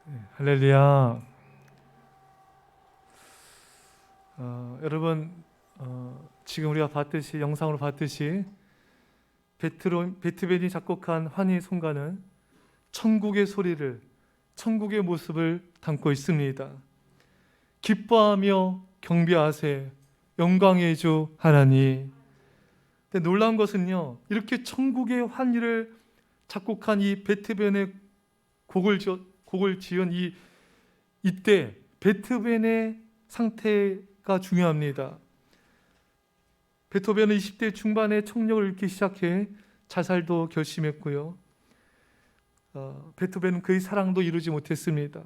할렐루야. 여러분, 지금 우리가 봤듯이 영상으로 봤듯이 베토벤이 작곡한 환희의 송가는 천국의 소리를, 천국의 모습을 담고 있습니다. 기뻐하며 경배하세, 영광의 주 하나님. 근데 놀라운 것은요, 이렇게 천국의 환희를 작곡한 이 베토벤의 곡을 지은 이때 베토벤의 상태가 중요합니다. 베토벤은 20대 중반에 청력을 잃기 시작해 자살도 결심했고요. 베토벤은 그의 사랑도 이루지 못했습니다.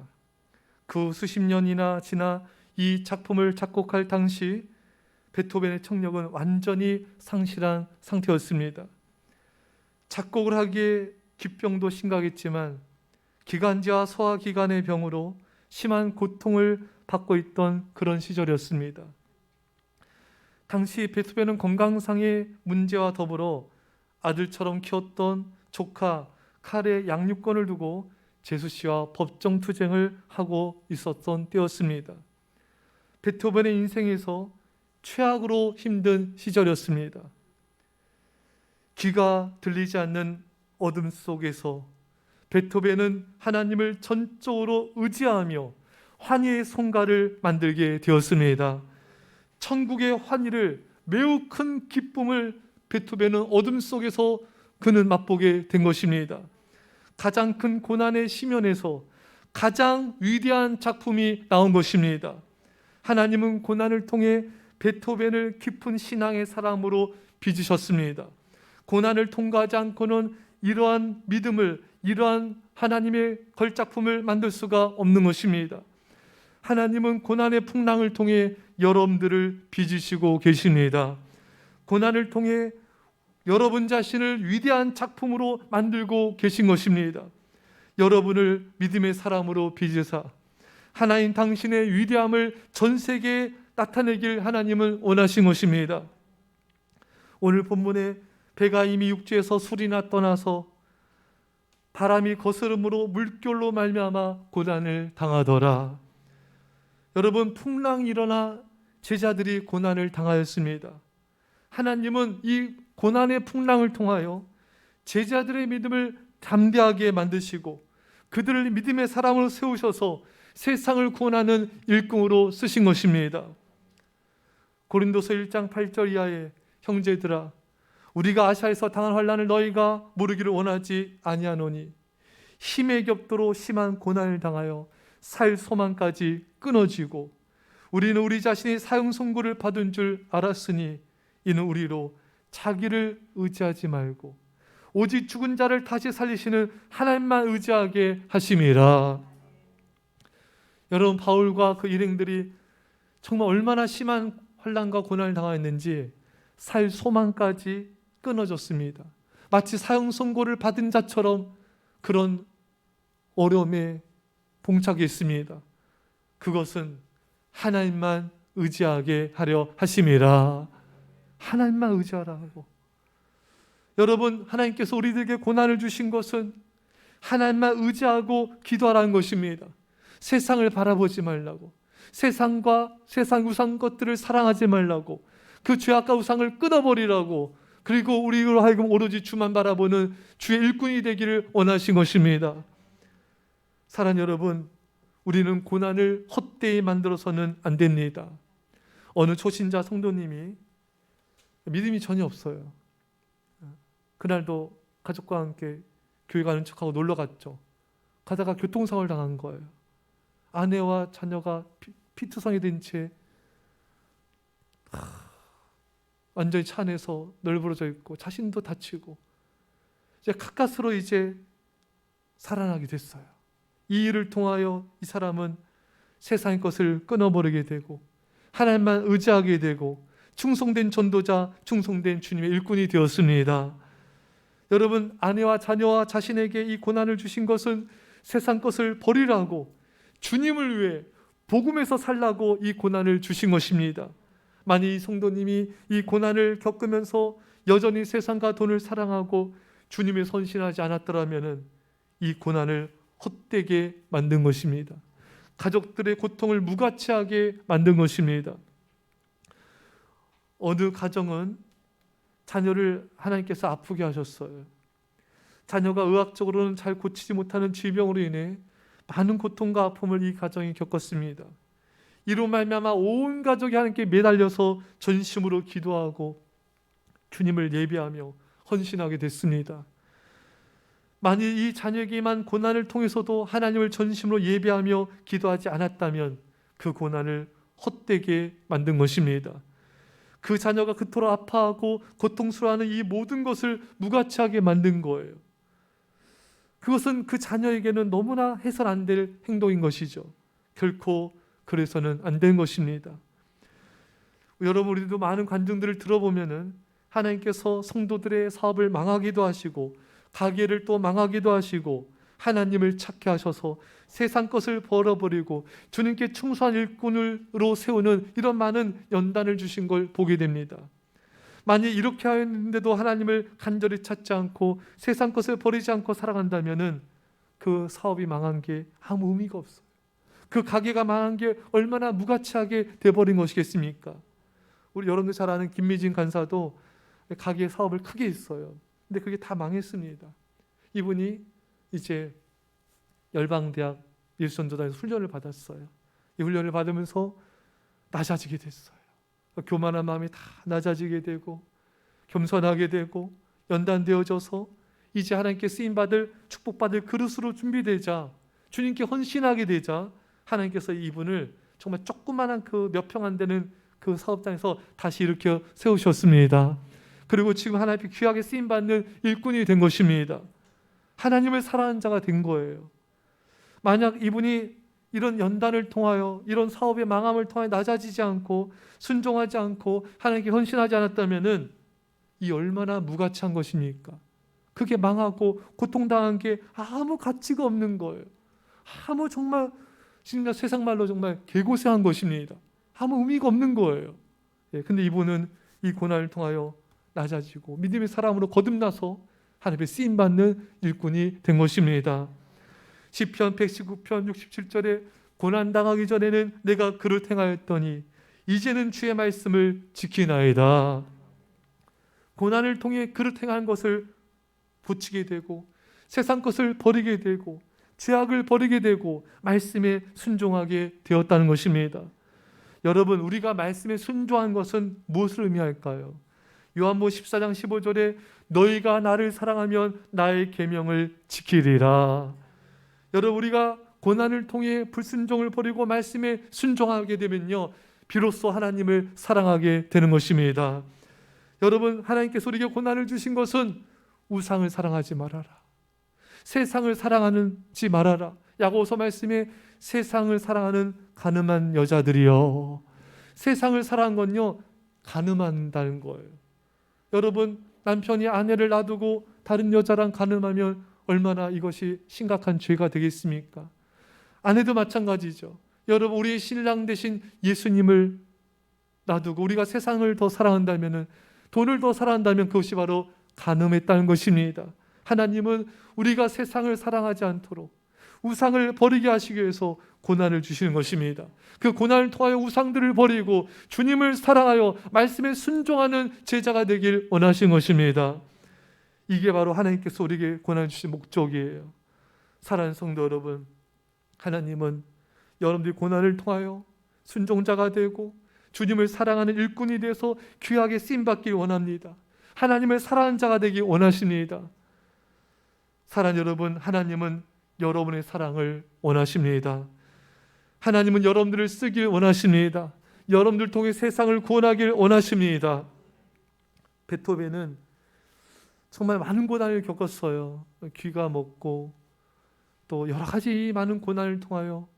그 수십 년이나 지나 이 작품을 작곡할 당시 베토벤의 청력은 완전히 상실한 상태였습니다. 작곡을 하기에 기병도 심각했지만 기관지와 소화기관의 병으로 심한 고통을 받고 있던 그런 시절이었습니다. 당시 베토벤은 건강상의 문제와 더불어 아들처럼 키웠던 조카 칼의 양육권을 두고 제수 씨와 법정 투쟁을 하고 있었던 때였습니다. 베토벤의 인생에서 최악으로 힘든 시절이었습니다. 귀가 들리지 않는 어둠 속에서 베토벤은 하나님을 전적으로 의지하며 환희의 송가를 만들게 되었습니다. 천국의 환희를, 매우 큰 기쁨을 베토벤은 어둠 속에서 그는 맛보게 된 것입니다. 가장 큰 고난의 시면에서 가장 위대한 작품이 나온 것입니다. 하나님은 고난을 통해 베토벤을 깊은 신앙의 사람으로 빚으셨습니다. 고난을 통과하지 않고는 이러한 믿음을, 이러한 하나님의 걸작품을 만들 수가 없는 것입니다. 하나님은 고난의 풍랑을 통해 여러분들을 빚으시고 계십니다. 고난을 통해 여러분 자신을 위대한 작품으로 만들고 계신 것입니다. 여러분을 믿음의 사람으로 빚으사 하나님 당신의 위대함을 전 세계에 나타내길 하나님은 원하신 것입니다. 오늘 본문에 배가 이미 육지에서 술이나 떠나서 바람이 거스름으로 물결로 말미암아 고난을 당하더라. 여러분, 풍랑이 일어나 제자들이 고난을 당하였습니다. 하나님은 이 고난의 풍랑을 통하여 제자들의 믿음을 담대하게 만드시고 그들을 믿음의 사람으로 세우셔서 세상을 구원하는 일꾼으로 쓰신 것입니다. 고린도서 1장 8절 이하에 형제들아, 우리가 아시아에서 당한 환난을 너희가 모르기를 원하지 아니하노니 힘의 격도로 심한 고난을 당하여 살 소망까지 끊어지고 우리는 우리 자신이 사형 선고를 받은 줄 알았으니 이는 우리로 자기를 의지하지 말고 오직 죽은 자를 다시 살리시는 하나님만 의지하게 하심이라. 여러분, 바울과 그 일행들이 정말 얼마나 심한 환난과 고난을 당하였는지 살 소망까지 끊어졌습니다. 마치 사형 선고를 받은 자처럼 그런 어려움에 봉착했습니다. 그것은 하나님만 의지하게 하려 하심이라. 하나님만 의지하라고. 여러분, 하나님께서 우리들에게 고난을 주신 것은 하나님만 의지하고 기도하라는 것입니다. 세상을 바라보지 말라고, 세상과 세상 우상 것들을 사랑하지 말라고, 그 죄악과 우상을 끊어버리라고, 그리고 우리로 하여금 오로지 주만 바라보는 주의 일꾼이 되기를 원하신 것입니다. 사랑하는 여러분, 우리는 고난을 헛되이 만들어서는 안 됩니다. 어느 초신자 성도님이 믿음이 전혀 없어요. 그날도 가족과 함께 교회 가는 척하고 놀러 갔죠. 가다가 교통사고를 당한 거예요. 아내와 자녀가 피투성이 된 채 완전히 차 안에서 널브러져 있고 자신도 다치고 이제 가까스로 이제 살아나게 됐어요. 이 일을 통하여 이 사람은 세상의 것을 끊어버리게 되고 하나님만 의지하게 되고 충성된 전도자, 충성된 주님의 일꾼이 되었습니다. 여러분, 아내와 자녀와 자신에게 이 고난을 주신 것은 세상 것을 버리라고, 주님을 위해 복음에서 살라고 이 고난을 주신 것입니다. 만약 이 성도님이 이 고난을 겪으면서 여전히 세상과 돈을 사랑하고 주님을 선신하지 않았더라면 이 고난을 헛되게 만든 것입니다. 가족들의 고통을 무가치하게 만든 것입니다. 어느 가정은 자녀를 하나님께서 아프게 하셨어요. 자녀가 의학적으로는 잘 고치지 못하는 질병으로 인해 많은 고통과 아픔을 이 가정이 겪었습니다. 이로 말미암아 온 가족이 하나님께 매달려서 전심으로 기도하고 주님을 예배하며 헌신하게 됐습니다. 만일 이 자녀에게만 고난을 통해서도 하나님을 전심으로 예배하며 기도하지 않았다면 그 고난을 헛되게 만든 것입니다. 그 자녀가 그토록 아파하고 고통스러워하는 이 모든 것을 무가치하게 만든 거예요. 그것은 그 자녀에게는 너무나 해서는 안 될 행동인 것이죠. 결코 그래서는 안 된 것입니다. 여러분, 우리도 많은 간증들을 들어보면은 하나님께서 성도들의 사업을 망하기도 하시고 가게를 또 망하기도 하시고 하나님을 찾게 하셔서 세상 것을 벌어버리고 주님께 충성한 일꾼으로 세우는 이런 많은 연단을 주신 걸 보게 됩니다. 만약 이렇게 하였는데도 하나님을 간절히 찾지 않고 세상 것을 버리지 않고 살아간다면은 그 사업이 망한 게 아무 의미가 없어요. 그 가게가 망한 게 얼마나 무가치하게 돼버린 것이겠습니까? 우리 여러분들 잘 아는 김미진 간사도 가게 사업을 크게 했어요. 근데 그게 다 망했습니다. 이분이 이제 열방대학 일선조단에서 훈련을 받았어요. 이 훈련을 받으면서 낮아지게 됐어요. 교만한 마음이 다 낮아지게 되고 겸손하게 되고 연단되어져서 이제 하나님께 쓰임받을 축복받을 그릇으로 준비되자 주님께 헌신하게 되자 하나님께서 이분을 정말 조그만한 그 몇 평 안 되는 그 사업장에서 다시 일으켜 세우셨습니다. 그리고 지금 하나님께 귀하게 쓰임받는 일꾼이 된 것입니다. 하나님을 사랑하는 자가 된 거예요. 만약 이분이 이런 연단을 통하여 이런 사업의 망함을 통하여 낮아지지 않고 순종하지 않고 하나님께 헌신하지 않았다면 이 얼마나 무가치한 것입니까? 그게 망하고 고통당한 게 아무 가치가 없는 거예요. 아무 정말 진짜 세상 말로 정말 개고생한 것입니다. 아무 의미가 없는 거예요. 근데 이분은 이 고난을 통하여 낮아지고 믿음의 사람으로 거듭나서 하나님의 쓰임받는 일꾼이 된 것입니다. 시편 119편 67절에 고난당하기 전에는 내가 그를 행하였더니 이제는 주의 말씀을 지키나이다. 고난을 통해 그릇 행한 것을 붙이게 되고 세상 것을 버리게 되고 죄악을 버리게 되고 말씀에 순종하게 되었다는 것입니다. 여러분, 우리가 말씀에 순종한 것은 무엇을 의미할까요? 요한복음 14장 15절에 너희가 나를 사랑하면 나의 계명을 지키리라. 여러분, 우리가 고난을 통해 불순종을 버리고 말씀에 순종하게 되면요 비로소 하나님을 사랑하게 되는 것입니다. 여러분, 하나님께서 우리에게 고난을 주신 것은 우상을 사랑하지 말아라, 세상을 사랑하지 말아라. 야고보서 말씀에 세상을 사랑하는 가늠한 여자들이요, 세상을 사랑한 건요 가늠한다는 거예요. 여러분, 남편이 아내를 놔두고 다른 여자랑 가늠하면 얼마나 이것이 심각한 죄가 되겠습니까? 아내도 마찬가지죠. 여러분, 우리의 신랑 되신 예수님을 놔두고 우리가 세상을 더 사랑한다면, 돈을 더 사랑한다면 그것이 바로 간음했다는 것입니다. 하나님은 우리가 세상을 사랑하지 않도록 우상을 버리게 하시기 위해서 고난을 주시는 것입니다. 그 고난을 통하여 우상들을 버리고 주님을 사랑하여 말씀에 순종하는 제자가 되길 원하신 것입니다. 이게 바로 하나님께서 우리에게 고난을 주신 목적이에요. 사랑하는 성도 여러분, 하나님은 여러분들이 고난을 통하여 순종자가 되고 주님을 사랑하는 일꾼이 돼서 귀하게 쓰임받길 원합니다. 하나님을 사랑하는 자가 되길 원하십니다. 사랑하는 여러분, 하나님은 여러분의 사랑을 원하십니다. 하나님은 여러분들을 쓰길 원하십니다. 여러분들 통해 세상을 구원하길 원하십니다. 베토벤은 정말 많은 고난을 겪었어요. 귀가 먹고 또 여러 가지 많은 고난을 통하여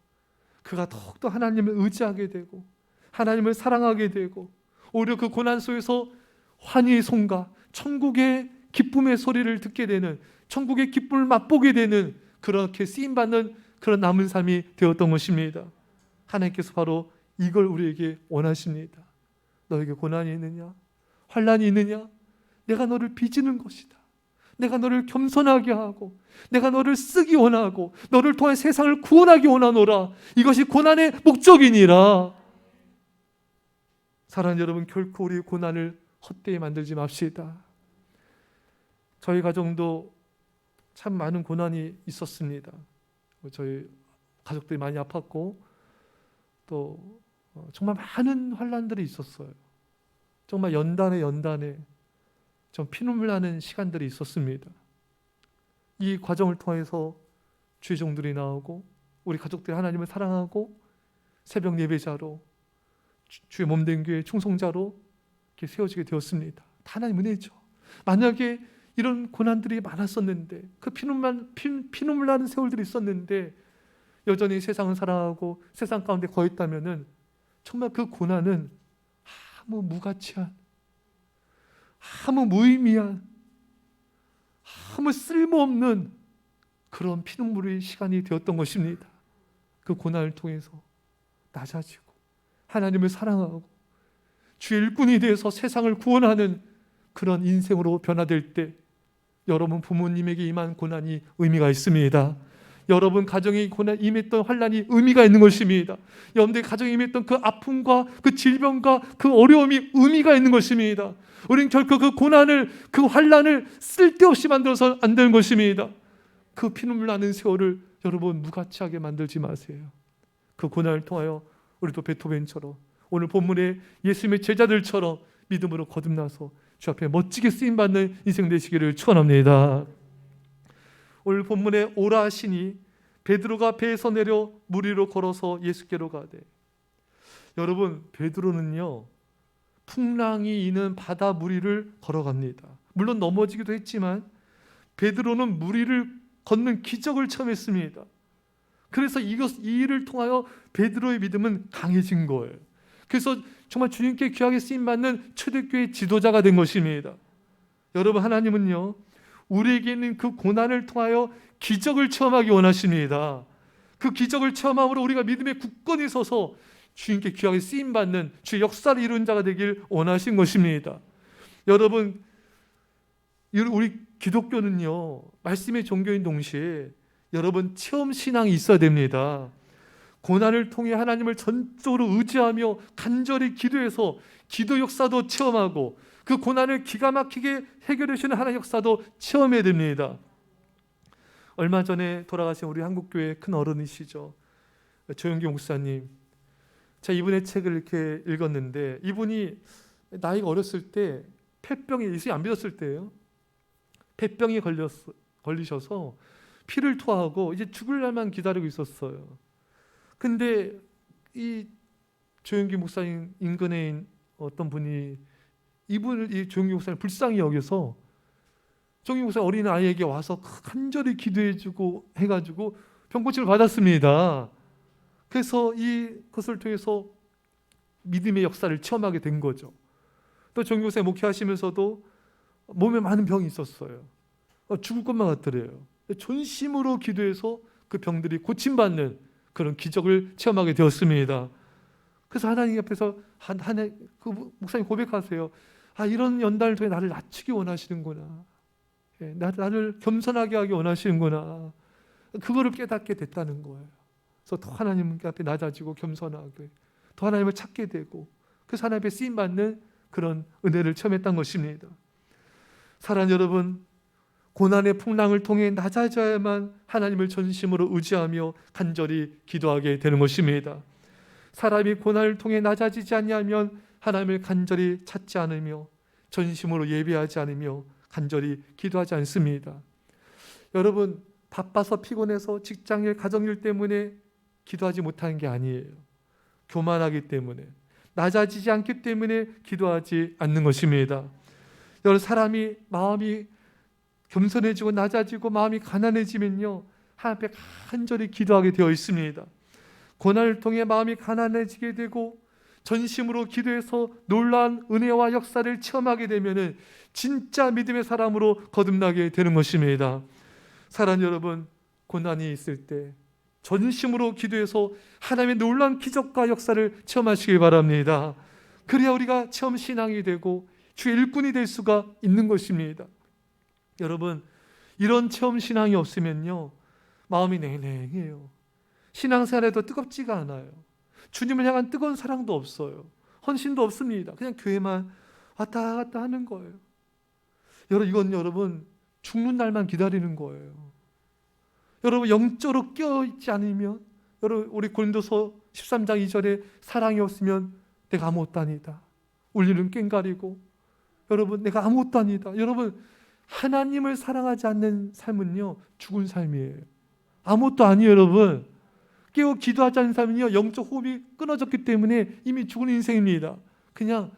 그가 더욱더 하나님을 의지하게 되고 하나님을 사랑하게 되고 오히려 그 고난 속에서 환희의 송가, 천국의 기쁨의 소리를 듣게 되는, 천국의 기쁨을 맛보게 되는 그렇게 쓰임받는 그런 남은 삶이 되었던 것입니다. 하나님께서 바로 이걸 우리에게 원하십니다. 너에게 고난이 있느냐? 환난이 있느냐? 내가 너를 빚는 것이다. 내가 너를 겸손하게 하고 내가 너를 쓰기 원하고 너를 통해 세상을 구원하기 원하노라. 이것이 고난의 목적이니라. 사랑하는 여러분, 결코 우리 고난을 헛되이 만들지 맙시다. 저희 가정도 참 많은 고난이 있었습니다. 저희 가족들이 많이 아팠고 또 정말 많은 환난들이 있었어요. 정말 연단에 좀 피눈물 나는 시간들이 있었습니다. 이 과정을 통해서 주의 종들이 나오고 우리 가족들이 하나님을 사랑하고 새벽 예배자로 주의 몸된 교회 충성자로 이렇게 세워지게 되었습니다. 다 하나님 은혜죠. 만약에 이런 고난들이 많았었는데 그 피눈물 나는 세월들이 있었는데 여전히 세상을 사랑하고 세상 가운데 거했다면은 정말 그 고난은 아무 무가치한, 아무 무의미한, 아무 쓸모없는 그런 피눈물의 시간이 되었던 것입니다. 그 고난을 통해서 낮아지고 하나님을 사랑하고 주의 일꾼이 되어서 세상을 구원하는 그런 인생으로 변화될 때 여러분 부모님에게 임한 고난이 의미가 있습니다. 여러분 가정에 임했던 환난이 의미가 있는 것입니다. 여러분들의 가정에 임했던 그 아픔과 그 질병과 그 어려움이 의미가 있는 것입니다. 우리는 결코 그 고난을, 그 환난을 쓸데없이 만들어서 안 되는 것입니다. 그 피눈물 나는 세월을 여러분 무가치하게 만들지 마세요. 그 고난을 통하여 우리도 베토벤처럼 오늘 본문의 예수님의 제자들처럼 믿음으로 거듭나서 주 앞에 멋지게 쓰임받는 인생 되시기를 축원합니다. 오늘 본문에 오라 하시니 베드로가 배에서 내려 물 위로 걸어서 예수께로 가되. 여러분, 베드로는요 풍랑이 이는 바다 물 위를 걸어갑니다. 물론 넘어지기도 했지만 베드로는 물 위를 걷는 기적을 처음 했습니다. 그래서 이 일을 통하여 베드로의 믿음은 강해진 거예요. 그래서 정말 주님께 귀하게 쓰임받는 초대교회 지도자가 된 것입니다. 여러분, 하나님은요 우리에게 있는 그 고난을 통하여 기적을 체험하기 원하십니다. 그 기적을 체험함으로 우리가 믿음의 굳건히 서서 주님께 귀하게 쓰임받는 주의 역사를 이룬 자가 되길 원하신 것입니다. 여러분, 우리 기독교는요 말씀의 종교인 동시에 여러분 체험신앙이 있어야 됩니다. 고난을 통해 하나님을 전적으로 의지하며 간절히 기도해서 기도 역사도 체험하고 그 고난을 기가 막히게 해결해 주시는 하나님의 역사도 체험해야 됩니다. 얼마 전에 돌아가신 우리 한국교회 큰 어른이시죠, 조영기 목사님. 제가 이분의 책을 이렇게 읽었는데 이분이 나이가 어렸을 때 폐병에, 예수님 안 믿었을 때예요. 폐병이 걸리셔서 피를 토하고 이제 죽을 날만 기다리고 있었어요. 근데 이 조영기 목사님 인근에 어떤 분이 이분을, 이 조영기 목사님 불쌍히 여겨서 조영기 목사님 어린 아이에게 와서 간절히 기도해주고 해가지고 병고침을 받았습니다. 그래서 이것을 통해서 믿음의 역사를 체험하게 된 거죠. 또 조영기 목사님 목회하시면서도 몸에 많은 병이 있었어요. 죽을 것만 같더래요. 전심으로 기도해서 그 병들이 고침받는 그런 기적을 체험하게 되었습니다. 그래서 하나님 앞에서 그 목사님 고백하세요. 이런 연단을 통해 나를 낮추기 원하시는구나. 나를 겸손하게 하기 원하시는구나. 그거를 깨닫게 됐다는 거예요. 그래서 더 하나님 앞에 낮아지고 겸손하게 더 하나님을 찾게 되고 그래서 하나님 앞에 쓰임받는 그런 은혜를 체험했던 것입니다. 사랑하는 여러분, 고난의 풍랑을 통해 낮아져야만 하나님을 전심으로 의지하며 간절히 기도하게 되는 것입니다. 사람이 고난을 통해 낮아지지 않냐면 하나님을 간절히 찾지 않으며 전심으로 예배하지 않으며 간절히 기도하지 않습니다. 여러분, 바빠서 피곤해서 직장일, 가정일 때문에 기도하지 못하는 게 아니에요. 교만하기 때문에, 낮아지지 않기 때문에 기도하지 않는 것입니다. 여러분, 사람이 마음이 겸손해지고 낮아지고 마음이 가난해지면요 하나님 앞에 간절히 기도하게 되어 있습니다. 고난을 통해 마음이 가난해지게 되고 전심으로 기도해서 놀라운 은혜와 역사를 체험하게 되면은 진짜 믿음의 사람으로 거듭나게 되는 것입니다. 사랑하는 여러분, 고난이 있을 때 전심으로 기도해서 하나님의 놀라운 기적과 역사를 체험하시길 바랍니다. 그래야 우리가 체험 신앙이 되고 주의 일꾼이 될 수가 있는 것입니다. 여러분, 이런 체험 신앙이 없으면요, 마음이 냉랭해요. 신앙생활에도 뜨겁지가 않아요. 주님을 향한 뜨거운 사랑도 없어요. 헌신도 없습니다. 그냥 교회만 왔다 갔다 하는 거예요. 이건 여러분 죽는 날만 기다리는 거예요. 여러분 영적으로 깨어있지 않으면, 여러분 우리 고린도서 13장 2절에 사랑이 없으면 내가 아무것도 아니다. 울리는 꽹가리고, 여러분 내가 아무것도 아니다. 여러분 하나님을 사랑하지 않는 삶은요 죽은 삶이에요. 아무것도 아니에요. 여러분 깨어 기도하지 않는 삶은요 영적 호흡이 끊어졌기 때문에 이미 죽은 인생입니다. 그냥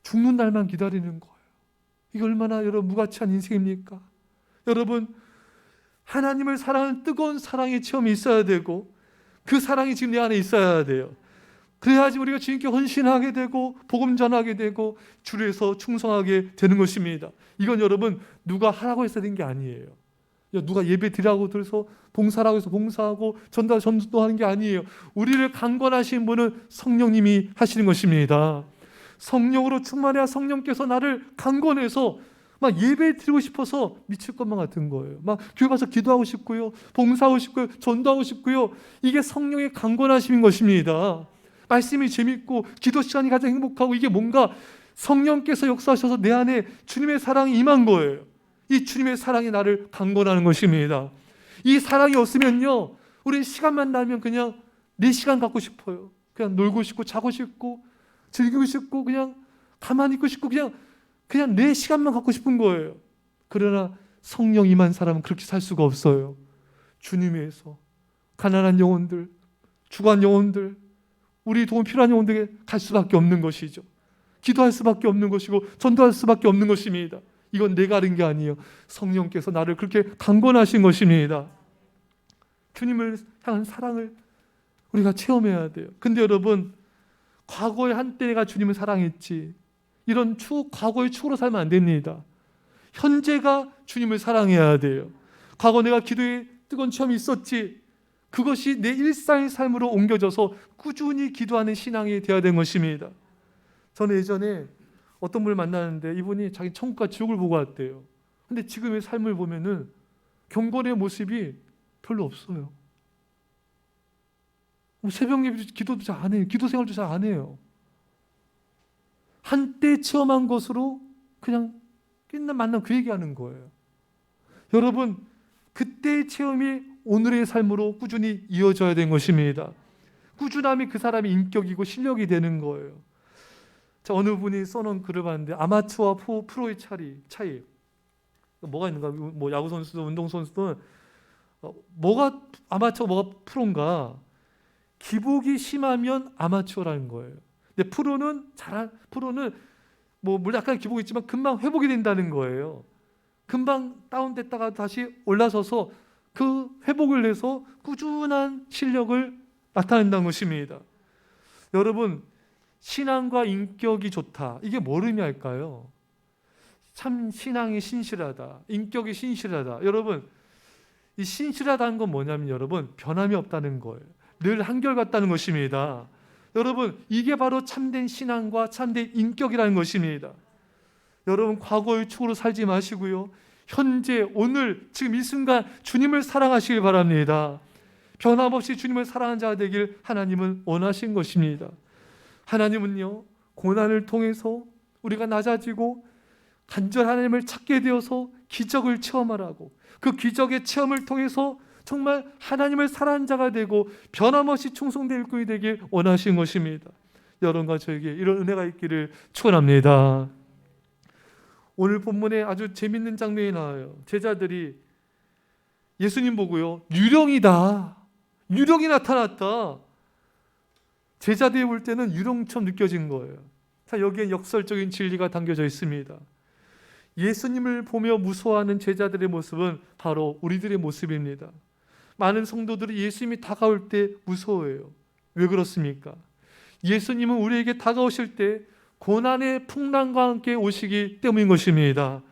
죽는 날만 기다리는 거예요. 이게 얼마나 여러분 무가치한 인생입니까? 여러분 하나님을 사랑하는 뜨거운 사랑의 체험이 있어야 되고, 그 사랑이 지금 내 안에 있어야 돼요. 그래야지 우리가 주님께 헌신하게 되고 복음 전하게 되고 주를 위해서 충성하게 되는 것입니다. 이건 여러분 누가 하라고 해서 된 게 아니에요. 누가 예배 드리라고 들어서 봉사라고 해서 봉사하고 전도하는 게 아니에요. 우리를 강권하신 분은 성령님이 하시는 것입니다. 성령으로 충만해야 성령께서 나를 강권해서 막 예배 드리고 싶어서 미칠 것만 같은 거예요. 막 교회 가서 기도하고 싶고요, 봉사하고 싶고요, 전도하고 싶고요. 이게 성령의 강권하심인 것입니다. 말씀이 재밌고 기도 시간이 가장 행복하고, 이게 뭔가 성령께서 역사하셔서 내 안에 주님의 사랑이 임한 거예요. 이 주님의 사랑이 나를 강권하는 것입니다. 이 사랑이 없으면요 우리는 시간만 나면 그냥 내 시간 갖고 싶어요. 그냥 놀고 싶고 자고 싶고 즐기고 싶고 그냥 가만히 있고 싶고 그냥 내 시간만 갖고 싶은 거예요. 그러나 성령 임한 사람은 그렇게 살 수가 없어요. 주님 위해서 가난한 영혼들, 주간 영혼들, 우리 도움 필요한 영혼들에게 갈 수밖에 없는 것이죠. 기도할 수밖에 없는 것이고 전도할 수밖에 없는 것입니다. 이건 내가 하는 게 아니에요. 성령께서 나를 그렇게 강권하신 것입니다. 주님을 향한 사랑을 우리가 체험해야 돼요. 근데 여러분 과거에 한때 내가 주님을 사랑했지, 이런 과거의 추억으로 살면 안 됩니다. 현재가 주님을 사랑해야 돼요. 과거 내가 기도에 뜨거운 체험이 있었지, 그것이 내 일상의 삶으로 옮겨져서 꾸준히 기도하는 신앙이 되어야 되는 것입니다. 저는 예전에 어떤 분을 만나는데 이분이 자기 천국과 지옥을 보고 왔대요. 근데 지금의 삶을 보면은 경건의 모습이 별로 없어요. 새벽 예배 기도도 잘 안 해요. 기도 생활도 잘 안 해요. 한때 체험한 것으로 그냥 끝나 만나면 그 얘기하는 거예요. 여러분 그때의 체험이 오늘의 삶으로 꾸준히 이어져야 되는 것입니다. 꾸준함이 그 사람의 인격이고 실력이 되는 거예요. 자, 어느 분이 써놓은 글을 봤는데 아마추어와 프로의 차이 뭐가 있는가? 뭐 야구 선수든 운동 선수든 뭐가 아마추어 뭐가 프로인가? 기복이 심하면 아마추어라는 거예요. 근데 프로는 뭐 물론 약간 기복이 있지만 금방 회복이 된다는 거예요. 금방 다운됐다가 다시 올라서서 그 회복을 해서 꾸준한 실력을 나타낸다는 것입니다. 여러분 신앙과 인격이 좋다, 이게 뭘 의미할까요? 참 신앙이 신실하다, 인격이 신실하다. 여러분 이 신실하다는 건 뭐냐면 여러분 변함이 없다는 거예요. 늘 한결같다는 것입니다. 여러분 이게 바로 참된 신앙과 참된 인격이라는 것입니다. 여러분 과거의 추억으로 살지 마시고요, 현재 오늘 지금 이 순간 주님을 사랑하시길 바랍니다. 변함없이 주님을 사랑하는 자가 되길 하나님은 원하신 것입니다. 하나님은요 고난을 통해서 우리가 낮아지고 간절한 하나님을 찾게 되어서 기적을 체험하라고, 그 기적의 체험을 통해서 정말 하나님을 사랑하는 자가 되고 변함없이 충성될 일꾼이 되길 원하신 것입니다. 여러분과 저에게 이런 은혜가 있기를 축원합니다. 오늘 본문에 아주 재밌는 장면이 나와요. 제자들이 예수님 보고요 유령이다, 유령이 나타났다. 제자들이 볼 때는 유령처럼 느껴진 거예요. 자, 여기에 역설적인 진리가 담겨져 있습니다. 예수님을 보며 무서워하는 제자들의 모습은 바로 우리들의 모습입니다. 많은 성도들이 예수님이 다가올 때 무서워해요. 왜 그렇습니까? 예수님은 우리에게 다가오실 때 고난의 풍랑과 함께 오시기 때문인 것입니다.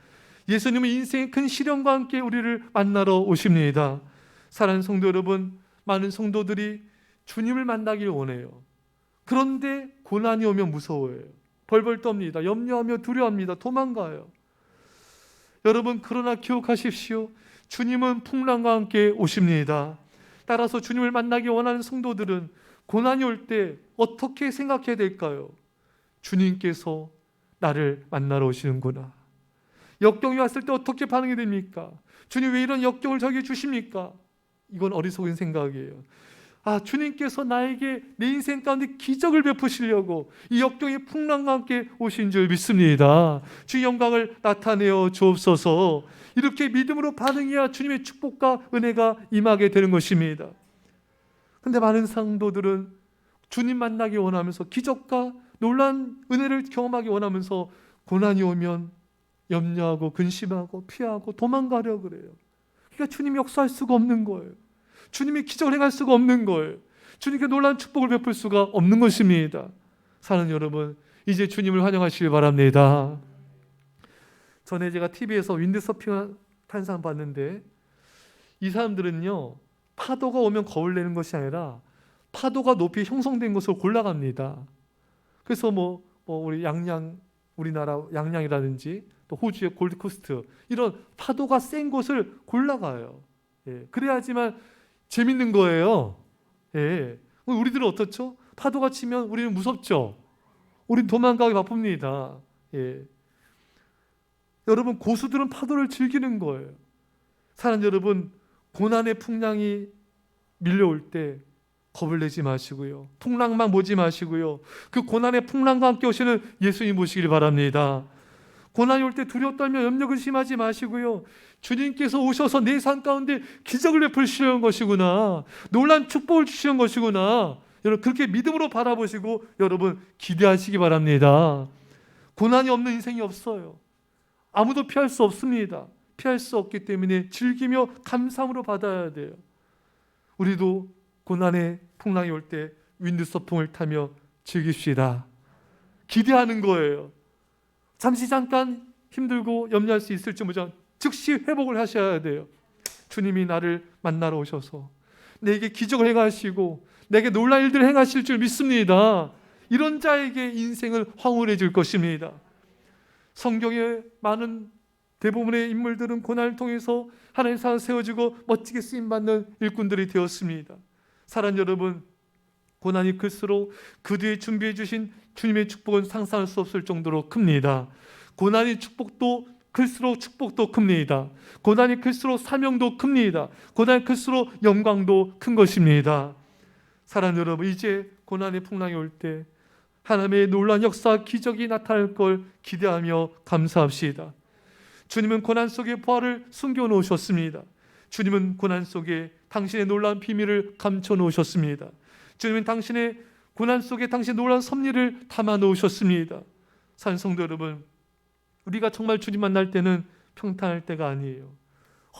예수님은 인생의 큰 시련과 함께 우리를 만나러 오십니다. 사랑하는 성도 여러분, 많은 성도들이 주님을 만나길 원해요. 그런데 고난이 오면 무서워해요. 벌벌 떱니다. 염려하며 두려워합니다. 도망가요. 여러분, 그러나 기억하십시오. 주님은 풍랑과 함께 오십니다. 따라서 주님을 만나기 원하는 성도들은 고난이 올 때 어떻게 생각해야 될까요? 주님께서 나를 만나러 오시는구나. 역경이 왔을 때 어떻게 반응이 됩니까? 주님, 왜 이런 역경을 저에게 주십니까? 이건 어리석은 생각이에요. 주님께서 나에게 내 인생 가운데 기적을 베푸시려고 이 역경의 풍랑과 함께 오신 줄 믿습니다. 주의 영광을 나타내어 주옵소서. 이렇게 믿음으로 반응해야 주님의 축복과 은혜가 임하게 되는 것입니다. 그런데 많은 성도들은 주님 만나기 원하면서, 기적과 놀라운 은혜를 경험하기 원하면서 고난이 오면 염려하고 근심하고 피하고 도망가려고 그래요. 그러니까 주님이 역사할 수가 없는 거예요. 주님이 기적을 행할 수가 없는 거예요. 주님께 놀라운 축복을 베풀 수가 없는 것입니다. 사랑하는 여러분, 이제 주님을 환영하시길 바랍니다. 전에 제가 TV에서 윈드서핑 탄 사람 봤는데, 이 사람들은요, 파도가 오면 겁을 내는 것이 아니라 파도가 높이 형성된 곳을 골라갑니다. 그래서 우리 우리나라 양양이라든지 또 호주의 골드코스트, 이런 파도가 센 곳을 골라가요. 그래야지만 재밌는 거예요. 우리들은 어떻죠? 파도가 치면 우리는 무섭죠. 우리는 도망가기 바쁩니다. 여러분, 고수들은 파도를 즐기는 거예요. 사랑하는 여러분, 고난의 풍랑이 밀려올 때 겁을 내지 마시고요, 풍랑만 보지 마시고요, 그 고난의 풍랑과 함께 오시는 예수님 보시길 바랍니다. 고난이 올 때 두려워 떨며 염려 근심하지 마시고요, 주님께서 오셔서 내 삶 가운데 기적을 베푸시는 것이구나, 놀란 축복을 주시는 것이구나, 여러분 그렇게 믿음으로 바라보시고 여러분 기대하시기 바랍니다. 고난이 없는 인생이 없어요. 아무도 피할 수 없습니다. 피할 수 없기 때문에 즐기며 감사함으로 받아야 돼요. 우리도 고난의 풍랑이 올 때 윈드서풍을 타며 즐깁시다. 기대하는 거예요. 잠깐 힘들고 염려할 수 있을지 모르지만 즉시 회복을 하셔야 돼요. 주님이 나를 만나러 오셔서 내게 기적을 행하시고 내게 놀라운 일들을 행하실 줄 믿습니다. 이런 자에게 인생을 황홀해 줄 것입니다. 성경에 많은 대부분의 인물들은 고난을 통해서 하나님의 사랑을 세워지고 멋지게 쓰임받는 일꾼들이 되었습니다. 사랑하는 여러분, 고난이 클수록 그 뒤에 준비해 주신 주님의 축복은 상상할 수 없을 정도로 큽니다. 고난이 클수록 축복도 큽니다. 고난이 클수록 사명도 큽니다. 고난이 클수록 영광도 큰 것입니다. 사랑하는 여러분, 이제 고난의 풍랑이 올 때 하나님의 놀라운 역사, 기적이 나타날 걸 기대하며 감사합시다. 주님은 고난 속에 부활을 숨겨 놓으셨습니다. 주님은 고난 속에 당신의 놀라운 비밀을 감춰 놓으셨습니다. 주님은 당신의 고난 속에 당신의 놀라운 섭리를 담아 놓으셨습니다. 사랑하는 성도 여러분, 우리가 정말 주님 만날 때는 평탄할 때가 아니에요.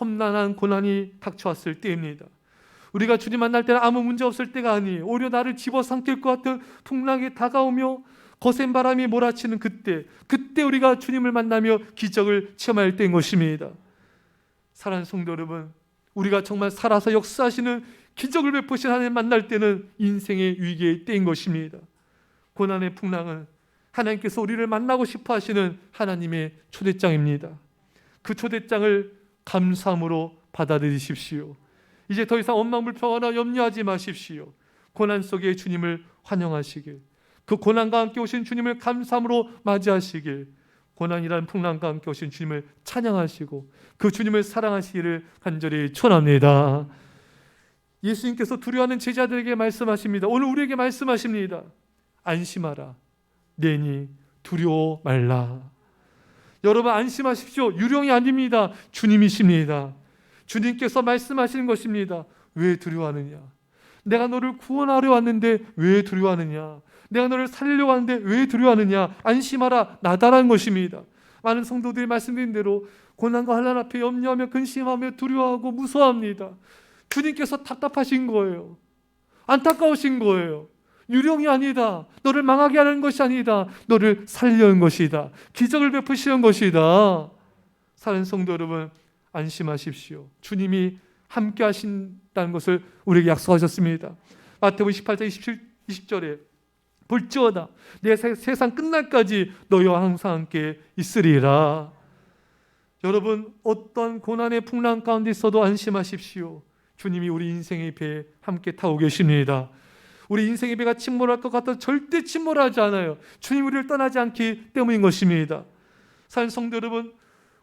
험난한 고난이 닥쳐왔을 때입니다. 우리가 주님 만날 때는 아무 문제 없을 때가 아니에요. 오히려 나를 집어삼킬 것 같은 풍랑이 다가오며 거센 바람이 몰아치는 그때 우리가 주님을 만나며 기적을 체험할 때인 것입니다. 사랑하는 성도 여러분, 우리가 정말 살아서 역사하시는 기적을 베푸신 하나님 만날 때는 인생의 위기의 때인 것입니다. 고난의 풍랑은 하나님께서 우리를 만나고 싶어 하시는 하나님의 초대장입니다. 그 초대장을 감사함으로 받아들이십시오. 이제 더 이상 원망불평하거나 염려하지 마십시오. 고난 속에 주님을 환영하시길, 그 고난과 함께 오신 주님을 감사함으로 맞이하시길, 고난이라는 풍랑과 함께 오신 주님을 찬양하시고 그 주님을 사랑하시기를 간절히 축원합니다. 예수님께서 두려워하는 제자들에게 말씀하십니다. 오늘 우리에게 말씀하십니다. 안심하라, 내니 두려워 말라. 여러분 안심하십시오. 유령이 아닙니다. 주님이십니다. 주님께서 말씀하시는 것입니다. 왜 두려워하느냐? 내가 너를 구원하려 왔는데 왜 두려워하느냐? 내가 너를 살리려고 하는데 왜 두려워하느냐? 안심하라, 나다라는 것입니다. 많은 성도들이 말씀드린 대로 고난과 환난 앞에 염려하며 근심하며 두려워하고 무서워합니다. 주님께서 답답하신 거예요. 안타까우신 거예요. 유령이 아니다. 너를 망하게 하는 것이 아니다. 너를 살리려는 것이다. 기적을 베푸시는 것이다. 사랑하는 성도 여러분, 안심하십시오. 주님이 함께 하신다는 것을 우리에게 약속하셨습니다. 마태복음 28장 20절에 볼지어다 내 세상 끝날까지 너희와 항상 함께 있으리라. 여러분, 어떤 고난의 풍랑 가운데 있어도 안심하십시오. 주님이 우리 인생의 배에 함께 타고 계십니다. 우리 인생의 배가 침몰할 것 같아도 절대 침몰하지 않아요. 주님 우리를 떠나지 않기 때문인 것입니다. 사랑하는 성도 여러분,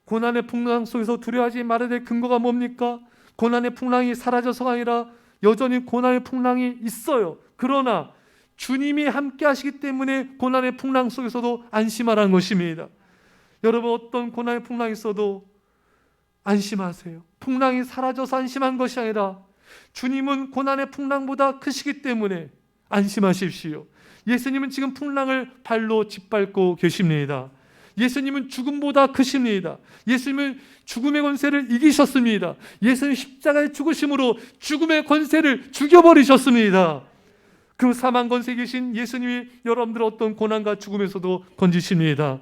고난의 풍랑 속에서 두려워하지 말아야 될 근거가 뭡니까? 고난의 풍랑이 사라져서가 아니라 여전히 고난의 풍랑이 있어요. 그러나 주님이 함께 하시기 때문에 고난의 풍랑 속에서도 안심하라는 것입니다. 여러분, 어떤 고난의 풍랑이 있어도 안심하세요. 풍랑이 사라져서 안심한 것이 아니라 주님은 고난의 풍랑보다 크시기 때문에 안심하십시오. 예수님은 지금 풍랑을 발로 짓밟고 계십니다. 예수님은 죽음보다 크십니다. 예수님은 죽음의 권세를 이기셨습니다. 예수님 십자가의 죽으심으로 죽음의 권세를 죽여버리셨습니다. 그 사망 권세에 계신 예수님이 여러분들의 어떤 고난과 죽음에서도 건지십니다.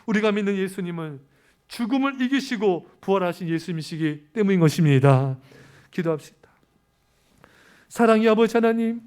우리가 믿는 예수님은 죽음을 이기시고 부활하신 예수님이시기 때문인 것입니다. 기도합시다. 사랑의 아버지 하나님,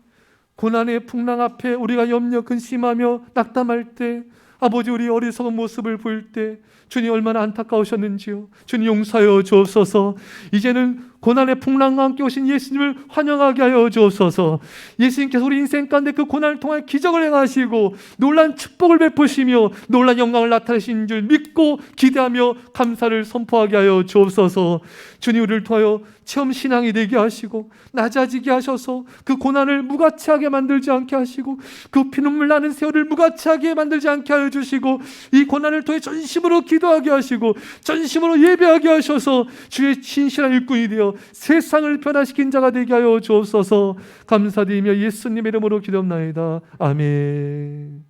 고난의 풍랑 앞에 우리가 염려 근심하며 낙담할 때, 아버지 우리 어리석은 모습을 보일 때 주님 얼마나 안타까우셨는지요. 주님 용서하여 주옵소서. 이제는 고난의 풍랑과 함께 오신 예수님을 환영하게 하여 주옵소서. 예수님께서 우리 인생 가운데 그 고난을 통해 기적을 행하시고 놀라운 축복을 베푸시며 놀라운 영광을 나타내신 줄 믿고 기대하며 감사를 선포하게 하여 주옵소서. 주님 우리를 통하여 체험 신앙이 되게 하시고 낮아지게 하셔서 그 고난을 무가치하게 만들지 않게 하시고 그 피눈물 나는 세월을 무가치하게 만들지 않게 하여 주시고 이 고난을 통해 전심으로 기도하게 하시고 전심으로 예배하게 하셔서 주의 신실한 일꾼이 되어 세상을 변화시킨 자가 되게 하여 주옵소서. 감사드리며 예수님의 이름으로 기도합나이다. 아멘.